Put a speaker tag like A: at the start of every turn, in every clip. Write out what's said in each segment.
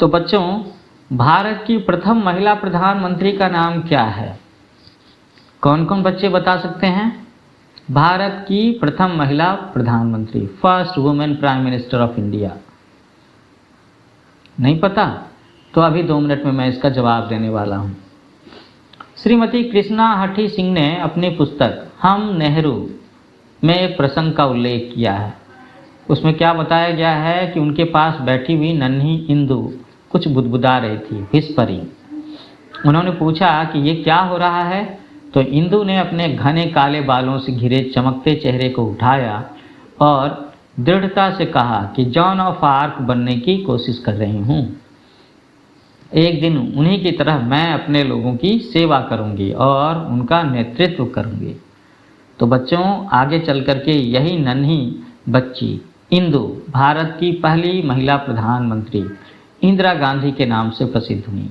A: तो बच्चों, भारत की प्रथम महिला प्रधानमंत्री का नाम क्या है? कौन कौन बच्चे बता सकते हैं? भारत की प्रथम महिला प्रधानमंत्री, first women prime minister of India. नहीं पता? तो अभी 2 मिनट में मैं इसका जवाब देने वाला हूँ। श्रीमती कृष्णा हठी सिंह ने अपनी पुस्तक हम नेहरू में एक प्रसंग का उल्लेख किया है। उसमें क्या बताया गया है कि उनके पास बैठी हुई नन्ही इंदु कुछ बुदबुदा रही थी, व्हिस्परिंग। उन्होंने पूछा कि ये क्या हो रहा है? तो इंदु ने अपने घने काले बालों से घिरे चमकते चेहरे को उठाया और दृढ़ता से कहा कि जॉन ऑफ आर्क बनने की कोशिश कर रही हूँ। एक दिन उन्हीं की तरह मैं अपने लोगों की सेवा करूँगी और उनका नेतृत्व करूँगी। तो बच्चों, आगे चल कर के यही नन्ही बच्ची इंदु भारत की पहली महिला प्रधानमंत्री इंदिरा गांधी के नाम से प्रसिद्ध हुई।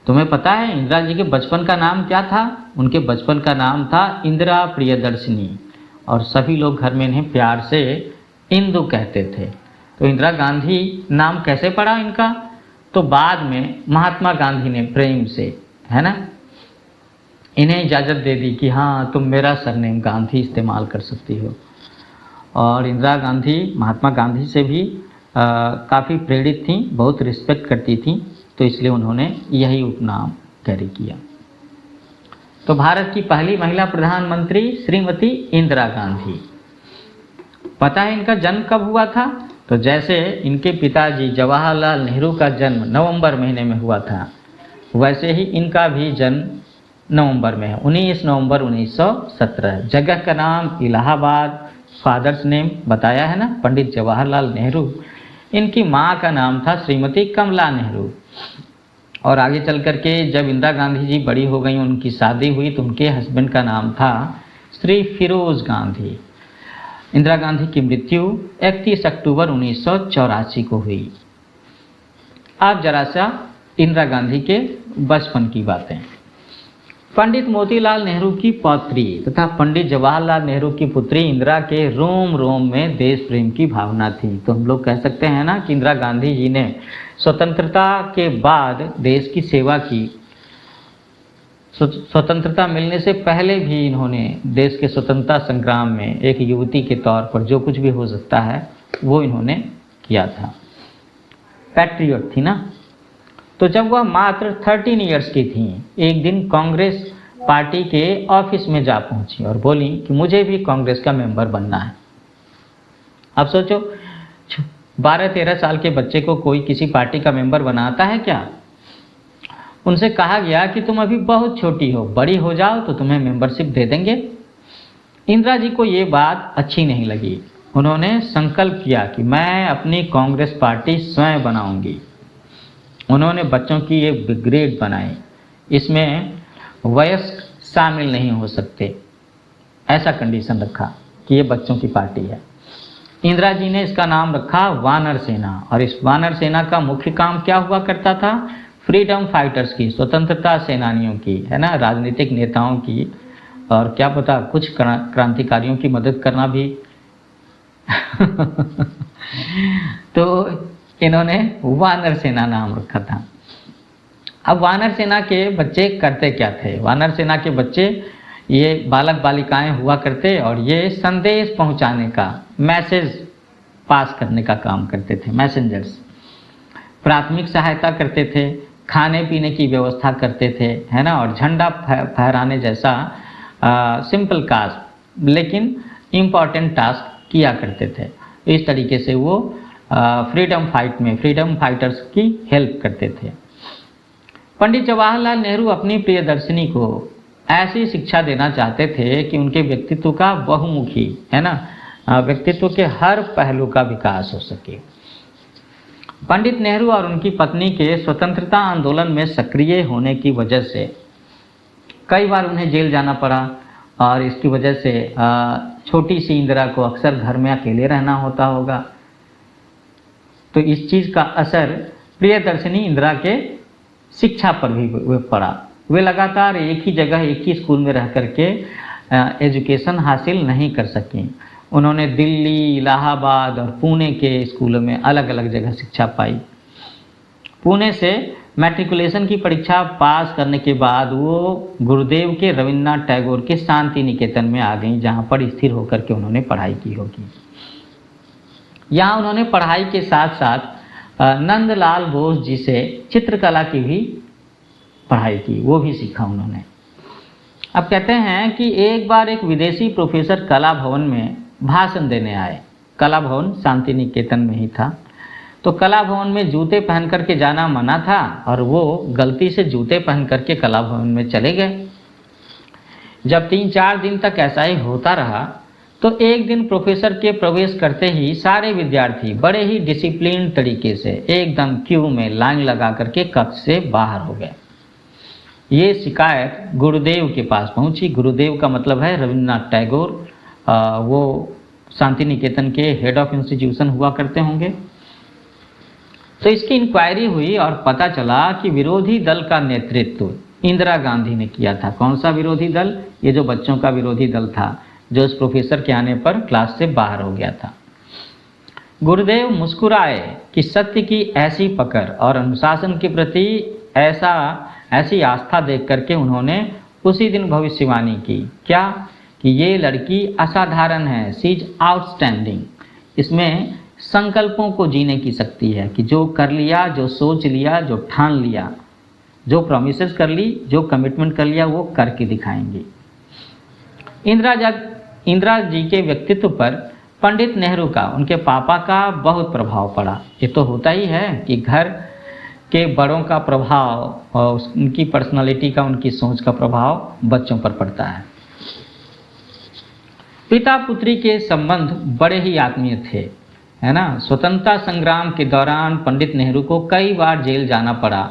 A: तुम्हें पता है इंदिरा जी के बचपन का नाम क्या था? उनके बचपन का नाम था इंदिरा प्रियदर्शिनी और सभी लोग घर में इन्हें प्यार से इंदु कहते थे। तो इंदिरा गांधी नाम कैसे पड़ा इनका? तो बाद में महात्मा गांधी ने प्रेम से, है ना, इन्हें इजाज़त दे दी कि हाँ, तुम मेरा सरनेम गांधी इस्तेमाल कर सकती हो। और इंदिरा गांधी महात्मा गांधी से भी काफ़ी प्रेरित थीं, बहुत रिस्पेक्ट करती थीं, तो इसलिए उन्होंने यही उपनाम कैरी किया। तो भारत की पहली महिला प्रधानमंत्री श्रीमती इंदिरा गांधी। पता है इनका जन्म कब हुआ था? तो जैसे इनके पिताजी जवाहरलाल नेहरू का जन्म नवंबर महीने में हुआ था, वैसे ही इनका भी जन्म नवंबर में है, 19 नवंबर 1917। जगह का नाम इलाहाबाद, फादर्स नेम बताया है ना, पंडित जवाहरलाल नेहरू। इनकी माँ का नाम था श्रीमती कमला नेहरू। और आगे चल कर के जब इंदिरा गांधी जी बड़ी हो गई, उनकी शादी हुई, तो उनके हस्बैंड का नाम था श्री फिरोज गांधी। इंदिरा गांधी की मृत्यु 31 अक्टूबर 1984 को हुई। अब जरा सा इंदिरा गांधी के बचपन की बातें। पंडित मोतीलाल नेहरू की पौत्री तथा पंडित जवाहरलाल नेहरू की पुत्री इंदिरा के रोम रोम में देश प्रेम की भावना थी। तो हम लोग कह सकते हैं ना कि इंदिरा गांधी जी ने स्वतंत्रता के बाद देश की सेवा की। स्वतंत्रता मिलने से पहले भी इन्होंने देश के स्वतंत्रता संग्राम में एक युवती के तौर पर जो कुछ भी हो सकता है वो इन्होंने किया था। पैट्रियट थी ना। तो जब वह मात्र 13 इयर्स की थी, एक दिन कांग्रेस पार्टी के ऑफिस में जा पहुंची और बोली कि मुझे भी कांग्रेस का मेंबर बनना है। अब सोचो, 12-13 साल के बच्चे को कोई किसी पार्टी का मेंबर बनाता है क्या? उनसे कहा गया कि तुम अभी बहुत छोटी हो, बड़ी हो जाओ तो तुम्हें मेंबरशिप दे देंगे। इंदिरा जी को ये बात अच्छी नहीं लगी। उन्होंने संकल्प किया कि मैं अपनी कांग्रेस पार्टी स्वयं बनाऊंगी। उन्होंने बच्चों की एक ब्रिगेड बनाई, इसमें वयस्क शामिल नहीं हो सकते, ऐसा कंडीशन रखा कि ये बच्चों की पार्टी है। इंदिरा जी ने इसका नाम रखा वानर सेना। और इस वानर सेना का मुख्य काम क्या हुआ करता था? फ्रीडम फाइटर्स की, स्वतंत्रता सेनानियों की, है ना, राजनीतिक नेताओं की, और क्या पता कुछ क्रांतिकारियों की मदद करना भी। तो इन्होंने वानर सेना नाम रखा था। अब वानर सेना के बच्चे करते क्या थे? वानर सेना के बच्चे ये बालक बालिकाएं हुआ करते और ये संदेश पहुंचाने का, मैसेज पास करने का काम करते थे, मैसेंजर्स। प्राथमिक सहायता करते थे, खाने पीने की व्यवस्था करते थे, है ना, और झंडा फहराने जैसा सिंपल टास्क लेकिन इम्पॉर्टेंट टास्क किया करते थे। इस तरीके से वो फ्रीडम फाइट में फ्रीडम फाइटर्स की हेल्प करते थे। पंडित जवाहरलाल नेहरू अपनी प्रियदर्शिनी को ऐसी शिक्षा देना चाहते थे कि उनके व्यक्तित्व का बहुमुखी, है ना, व्यक्तित्व के हर पहलू का विकास हो सके। पंडित नेहरू और उनकी पत्नी के स्वतंत्रता आंदोलन में सक्रिय होने की वजह से कई बार उन्हें जेल जाना पड़ा और इसकी वजह से छोटी सी इंदिरा को अक्सर घर में अकेले रहना होता होगा। तो इस चीज़ का असर प्रियदर्शिनी इंदिरा के शिक्षा पर भी पड़ा। वे लगातार एक ही जगह, एक ही स्कूल में रह करके एजुकेशन हासिल नहीं कर सकें। उन्होंने दिल्ली, इलाहाबाद और पुणे के स्कूलों में अलग अलग जगह शिक्षा पाई। पुणे से मैट्रिकुलेशन की परीक्षा पास करने के बाद वो गुरुदेव के रविन्द्रनाथ टैगोर के शांति निकेतन में आ गई, जहाँ पर स्थिर होकर के उन्होंने पढ़ाई की होगी। यहाँ उन्होंने पढ़ाई के साथ साथ नंदलाल बोस जी से चित्रकला की भी पढ़ाई की, वो भी सीखा उन्होंने। अब कहते हैं कि एक बार एक विदेशी प्रोफेसर कला भवन में भाषण देने आए। कला भवन शांति निकेतन में ही था। तो कला भवन में जूते पहन करके जाना मना था और वो गलती से जूते पहन करके कला भवन में चले गए। जब 3-4 दिन तक ऐसा ही होता रहा तो एक दिन प्रोफेसर के प्रवेश करते ही सारे विद्यार्थी बड़े ही डिसिप्लिन तरीके से एकदम क्यू में लाइन लगा करके कक्ष से बाहर हो गए। ये शिकायत गुरुदेव के पास पहुंची। गुरुदेव का मतलब है रविन्द्रनाथ टैगोर, वो शांति निकेतन के हेड ऑफ इंस्टीट्यूशन हुआ करते होंगे। तो इसकी इंक्वायरी हुई और पता चला कि विरोधी दल का नेतृत्व इंदिरा गांधी ने किया था। कौन सा विरोधी दल? ये जो बच्चों का विरोधी दल था, जो उस प्रोफेसर के आने पर क्लास से बाहर हो गया था। गुरुदेव मुस्कुराए कि सत्य की ऐसी पकड़ और अनुशासन के प्रति ऐसी आस्था देख करके उन्होंने उसी दिन भविष्यवाणी की। क्या? कि ये लड़की असाधारण है, शी इज आउटस्टैंडिंग। इसमें संकल्पों को जीने की शक्ति है कि जो कर लिया, जो सोच लिया, जो ठान लिया, जो प्रॉमिसेस कर ली, जो कमिटमेंट कर लिया, वो करके दिखाएंगी। इंदिरा जी के व्यक्तित्व पर पंडित नेहरू का, उनके पापा का बहुत प्रभाव पड़ा। ये तो होता ही है कि घर के बड़ों का प्रभाव और उनकी पर्सनालिटी का, उनकी सोच का प्रभाव बच्चों पर पड़ता है। पिता पुत्री के संबंध बड़े ही आत्मीय थे, है ना। स्वतंत्रता संग्राम के दौरान पंडित नेहरू को कई बार जेल जाना पड़ा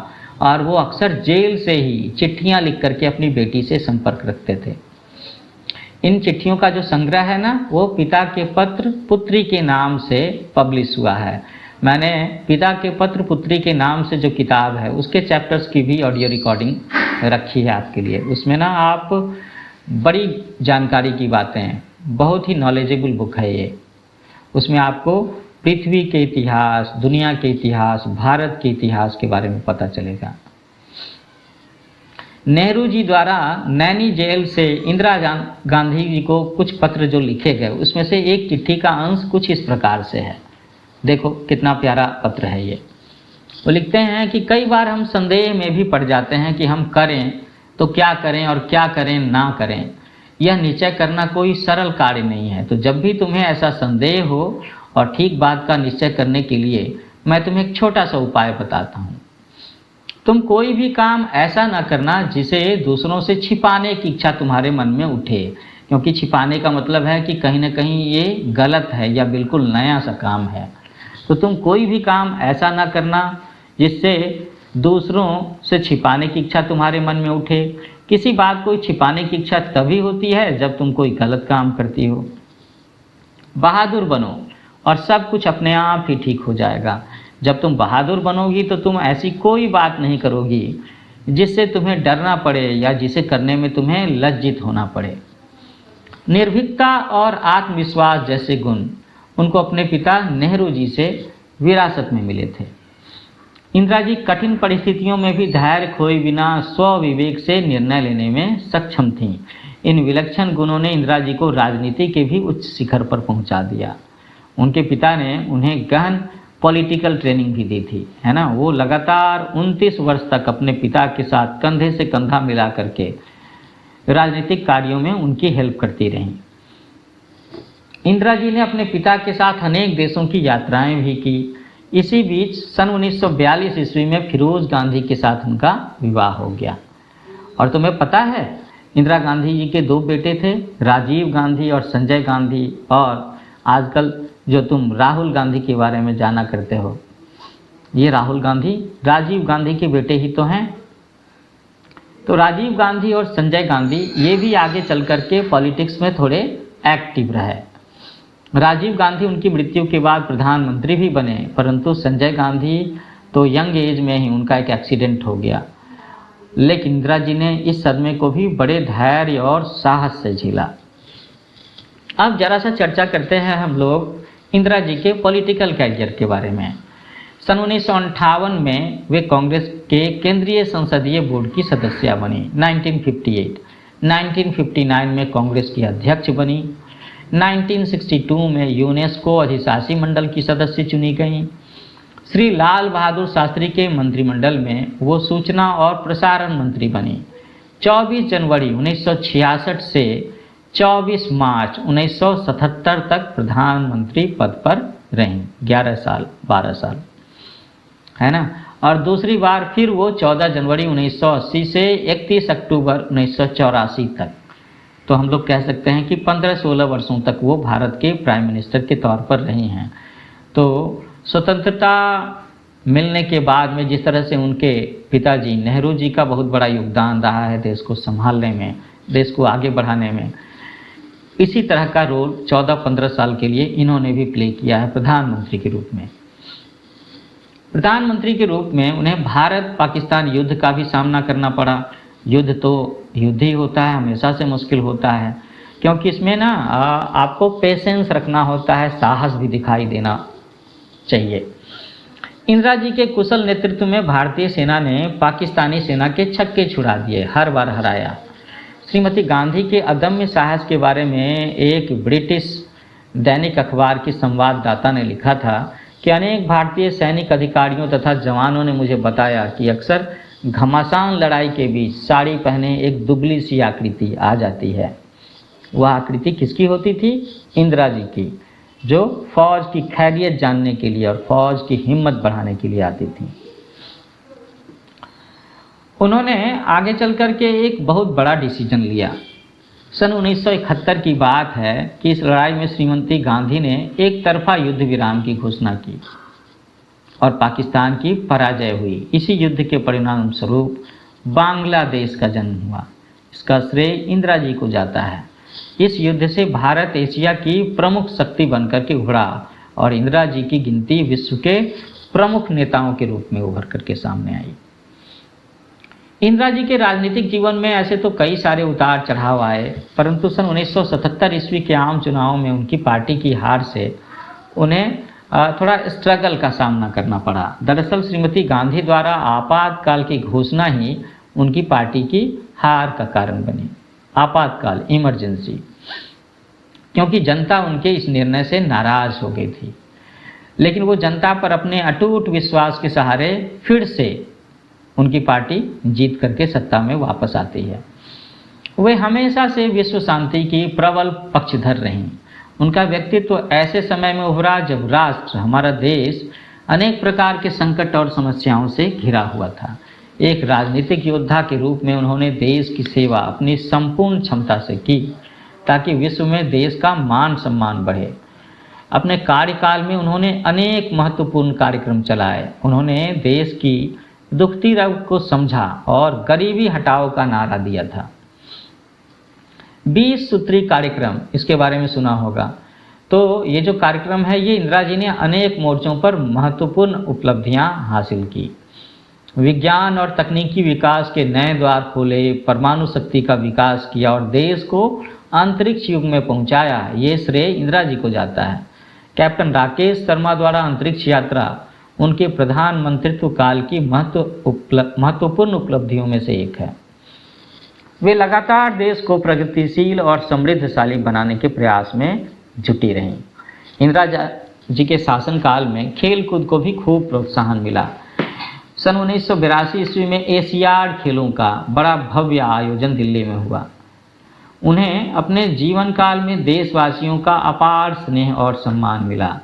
A: और वो अक्सर जेल से ही चिट्ठियां लिख करके अपनी बेटी से संपर्क रखते थे। इन चिट्ठियों का जो संग्रह है ना, वो पिता के पत्र पुत्री के नाम से पब्लिश हुआ है। मैंने पिता के पत्र पुत्री के नाम से जो किताब है उसके चैप्टर्स की भी ऑडियो रिकॉर्डिंग रखी है आपके लिए। उसमें ना आप बड़ी जानकारी की बातें, बहुत ही नॉलेजेबल बुक है ये। उसमें आपको पृथ्वी के इतिहास, दुनिया के इतिहास, भारत के इतिहास के बारे में पता चलेगा। नेहरू जी द्वारा नैनी जेल से इंदिरा गांधी जी को कुछ पत्र जो लिखे गए, उसमें से एक चिट्ठी का अंश कुछ इस प्रकार से है। देखो कितना प्यारा पत्र है ये। वो लिखते हैं कि कई बार हम संदेह में भी पड़ जाते हैं कि हम करें तो क्या करें और क्या करें ना करें। यह निश्चय करना कोई सरल कार्य नहीं है। तो जब भी तुम्हें ऐसा संदेह हो और ठीक बात का निश्चय करने के लिए मैं तुम्हें एक छोटा सा उपाय बताता हूँ। तुम कोई भी काम ऐसा ना करना जिसे दूसरों से छिपाने की इच्छा तुम्हारे मन में उठे, क्योंकि छिपाने का मतलब है कि कहीं ना कहीं ये गलत है या बिल्कुल नया सा काम है। तो तुम कोई भी काम ऐसा ना करना जिससे दूसरों से छिपाने की इच्छा तुम्हारे मन में उठे। किसी बात को छिपाने की इच्छा तभी होती है जब तुम कोई गलत काम करती हो। बहादुर बनो और सब कुछ अपने आप ही ठीक हो जाएगा। जब तुम बहादुर बनोगी तो तुम ऐसी कोई बात नहीं करोगी जिससे तुम्हें डरना पड़े या जिसे करने में तुम्हें लज्जित होना पड़े। निर्भीकता और आत्मविश्वास जैसे गुण उनको अपने पिता नेहरू जी से विरासत में मिले थे। इंदिरा जी कठिन परिस्थितियों में भी धैर्य खोए बिना स्वविवेक से निर्णय लेने में सक्षम थीं। इन विलक्षण गुणों ने इंदिरा जी को राजनीति के भी उच्च शिखर पर पहुंचा दिया। उनके पिता ने उन्हें गहन पॉलिटिकल ट्रेनिंग भी दी थी, है ना। वो लगातार 29 वर्ष तक अपने पिता के साथ कंधे से कंधा मिला करके राजनीतिक कार्यों में उनकी हेल्प करती रहीं। इंदिरा जी ने अपने पिता के साथ अनेक देशों की यात्राएं भी की। इसी बीच सन 1942 ईस्वी में फिरोज गांधी के साथ उनका विवाह हो गया। और तुम्हें पता है इंदिरा गांधी जी के 2 बेटे थे, राजीव गांधी और संजय गांधी। और आजकल जो तुम राहुल गांधी के बारे में जाना करते हो, ये राहुल गांधी राजीव गांधी के बेटे ही तो हैं। तो राजीव गांधी और संजय गांधी ये भी आगे चल करके पॉलिटिक्स में थोड़े एक्टिव रहे। राजीव गांधी उनकी मृत्यु के बाद प्रधानमंत्री भी बने, परंतु संजय गांधी तो यंग एज में ही उनका एक एक्सीडेंट हो गया। लेकिन इंदिरा जी ने इस सदमे को भी बड़े धैर्य और साहस से झेला। अब जरा सा चर्चा करते हैं हम लोग इंदिरा जी के पॉलिटिकल कैरियर के बारे में। सन 1958 में वे कांग्रेस के केंद्रीय संसदीय बोर्ड की सदस्य बनी। 1959 में कांग्रेस की अध्यक्ष बनी। 1962 में यूनेस्को अधिशासी मंडल की सदस्य चुनी गई। श्री लाल बहादुर शास्त्री के मंत्रिमंडल में वो सूचना और प्रसारण मंत्री बनी। 24 जनवरी 1966 से 24 मार्च 1977 तक प्रधानमंत्री पद पर रहीं। 11 साल 12 साल, है ना। और दूसरी बार फिर वो 14 जनवरी 1980 से 31 अक्टूबर 1984 तक, तो हम लोग कह सकते हैं कि 15-16 वर्षों तक वो भारत के प्राइम मिनिस्टर के तौर पर रही हैं। तो स्वतंत्रता मिलने के बाद में जिस तरह से उनके पिताजी नेहरू जी का बहुत बड़ा योगदान रहा है देश को संभालने में, देश को आगे बढ़ाने में, इसी तरह का रोल 14-15 साल के लिए इन्होंने भी प्ले किया है प्रधानमंत्री के रूप में। प्रधानमंत्री के रूप में उन्हें भारत पाकिस्तान युद्ध का भी सामना करना पड़ा। युद्ध तो युद्ध ही होता है, हमेशा से मुश्किल होता है, क्योंकि इसमें ना आपको पेशेंस रखना होता है, साहस भी दिखाई देना चाहिए। इंदिरा जी के कुशल नेतृत्व में भारतीय सेना ने पाकिस्तानी सेना के छक्के छुड़ा दिए, हर बार हराया। श्रीमती गांधी के अदम्य साहस के बारे में एक ब्रिटिश दैनिक अखबार की संवाददाता ने लिखा था कि अनेक भारतीय सैनिक अधिकारियों तथा जवानों ने मुझे बताया कि अक्सर घमासान लड़ाई के बीच साड़ी पहने एक दुबली सी आकृति आ जाती है। वह आकृति किसकी होती थी? इंदिरा जी की, जो फौज की खैरियत जानने के लिए और फौज की हिम्मत बढ़ाने के लिए आती थी। उन्होंने आगे चल कर के एक बहुत बड़ा डिसीजन लिया। सन 1971 की बात है कि इस लड़ाई में श्रीमती गांधी ने एक तरफा युद्ध विराम की घोषणा की और पाकिस्तान की पराजय हुई। इसी युद्ध के परिणाम स्वरूप बांग्लादेश का जन्म हुआ। इसका श्रेय इंदिरा जी को जाता है। इस युद्ध से भारत एशिया की प्रमुख शक्ति बनकर के उभरा और इंदिरा जी की गिनती विश्व के प्रमुख नेताओं के रूप में उभर करके सामने आई। इंदिरा जी के राजनीतिक जीवन में ऐसे तो कई सारे उतार चढ़ाव आए, परंतु सन 1977 ईस्वी के आम चुनाव में उनकी पार्टी की हार से उन्हें थोड़ा स्ट्रगल का सामना करना पड़ा। दरअसल श्रीमती गांधी द्वारा आपातकाल की घोषणा ही उनकी पार्टी की हार का कारण बनी। आपातकाल, इमरजेंसी, क्योंकि जनता उनके इस निर्णय से नाराज हो गई थी। लेकिन वो जनता पर अपने अटूट विश्वास के सहारे फिर से उनकी पार्टी जीत करके सत्ता में वापस आती है। वे हमेशा से विश्व शांति की प्रबल पक्षधर रहीं। उनका व्यक्तित्व ऐसे समय में उभरा जब राष्ट्र, हमारा देश, अनेक प्रकार के संकट और समस्याओं से घिरा हुआ था। एक राजनीतिक योद्धा के रूप में उन्होंने देश की सेवा अपनी संपूर्ण क्षमता से की ताकि विश्व में देश का मान सम्मान बढ़े। अपने कार्यकाल में उन्होंने अनेक महत्वपूर्ण कार्यक्रम चलाए। उन्होंने देश की दुखती रग को समझा और गरीबी हटाओ का नारा दिया था। 20 सूत्री कार्यक्रम, इसके बारे में सुना होगा। तो ये जो कार्यक्रम है, ये इंदिरा जी ने अनेक मोर्चों पर महत्वपूर्ण उपलब्धियां हासिल की। विज्ञान और तकनीकी विकास के नए द्वार खोले, परमाणु शक्ति का विकास किया और देश को अंतरिक्ष युग में पहुंचाया। ये श्रेय इंदिरा जी को जाता है। कैप्टन राकेश शर्मा द्वारा अंतरिक्ष यात्रा उनके प्रधानमंत्रित्व काल की महत्वपूर्ण उपलब्धियों में से एक है। वे लगातार देश को प्रगतिशील और समृद्धशाली बनाने के प्रयास में जुटी रहीं। इंदिरा जी के शासनकाल में खेल कूद को भी खूब प्रोत्साहन मिला। सन 1982 ईस्वी में एशियाड खेलों का बड़ा भव्य आयोजन दिल्ली में हुआ। उन्हें अपने जीवन काल में देशवासियों का अपार स्नेह और सम्मान मिला।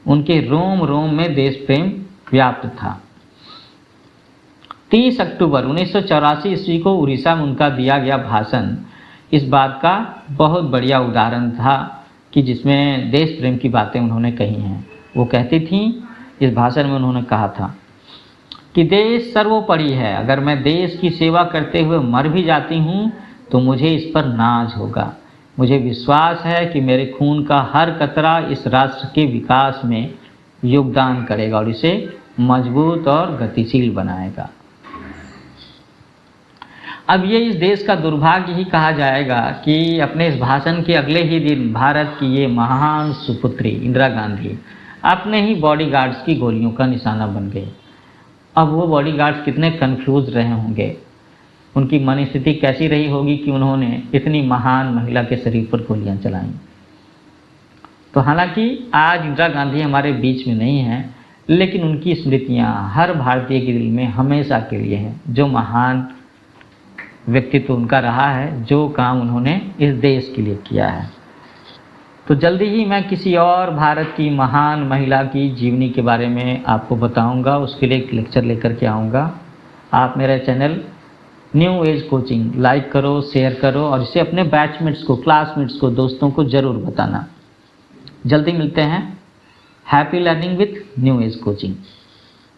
A: उनके रोम रोम में देश प्रेम व्याप्त था। 30 अक्टूबर 1984 ईस्वी को उड़ीसा में उनका दिया गया भाषण इस बात का बहुत बढ़िया उदाहरण था कि जिसमें देश प्रेम की बातें उन्होंने कही हैं। वो कहती थीं, इस भाषण में उन्होंने कहा था कि देश सर्वोपरि है। अगर मैं देश की सेवा करते हुए मर भी जाती हूँ तो मुझे इस पर नाज होगा। मुझे विश्वास है कि मेरे खून का हर कतरा इस राष्ट्र के विकास में योगदान करेगा और इसे मजबूत और गतिशील बनाएगा। अब ये इस देश का दुर्भाग्य ही कहा जाएगा कि अपने इस भाषण के अगले ही दिन भारत की ये महान सुपुत्री इंदिरा गांधी अपने ही बॉडीगार्ड्स की गोलियों का निशाना बन गए। अब वो बॉडीगार्ड्स कितने कंफ्यूज रहे होंगे, उनकी मन स्थिति कैसी रही होगी कि उन्होंने इतनी महान महिला के शरीर पर गोलियां चलाई। तो हालांकि आज इंदिरा गांधी हमारे बीच में नहीं है, लेकिन उनकी स्मृतियां हर भारतीय के दिल में हमेशा के लिए हैं। जो महान व्यक्तित्व उनका रहा है, जो काम उन्होंने इस देश के लिए किया है। तो जल्दी ही मैं किसी और भारत की महान महिला की जीवनी के बारे में आपको बताऊंगा, उसके लिए एक लेक्चर लेकर के आऊँगा। आप मेरा channel new age coaching like करो, शेयर करो और इसे अपने बैचमेट्स को, क्लासमेट्स को, दोस्तों को ज़रूर बताना। जल्दी मिलते हैं। Happy learning with new age coaching.